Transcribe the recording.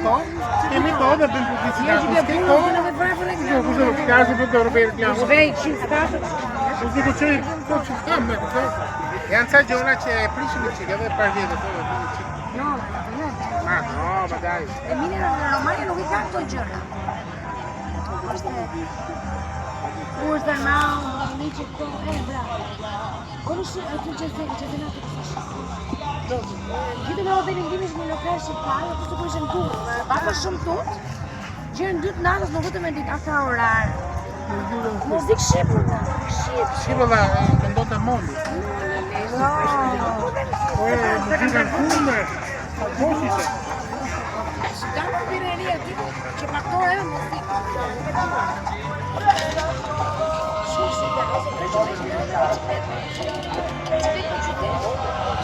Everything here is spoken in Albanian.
Kemi kohë dhe bëjmë publicitet. Që ke punë në vetë vrapën e Jo, kushtë nuk ka shumë të rëbërë reklamë. Shvej, 104. Nuk di ku qëri, po që kam me këto. Janë ca gjona që e prishim i qikë, edhe par vjetë të No, no, ma dai. Emilia Romagna nuk I ka këto gjëra. Është armau, një që këto, bravo. Kërë është e të që të natë të fështë. Gjithë me ove vendimis një lokal shqiptar, apo të kërëshën tutë, baka shumë tutë, gjërën dytë natës nuk vëtë me ditë ata orar. Muzik shqipë, Shqipë dhe këndon të moli. Muzika në kume, posise. Ka në pireria ti, që paktore e muzikë. Shumë shqiptar, ose të që me qytetë,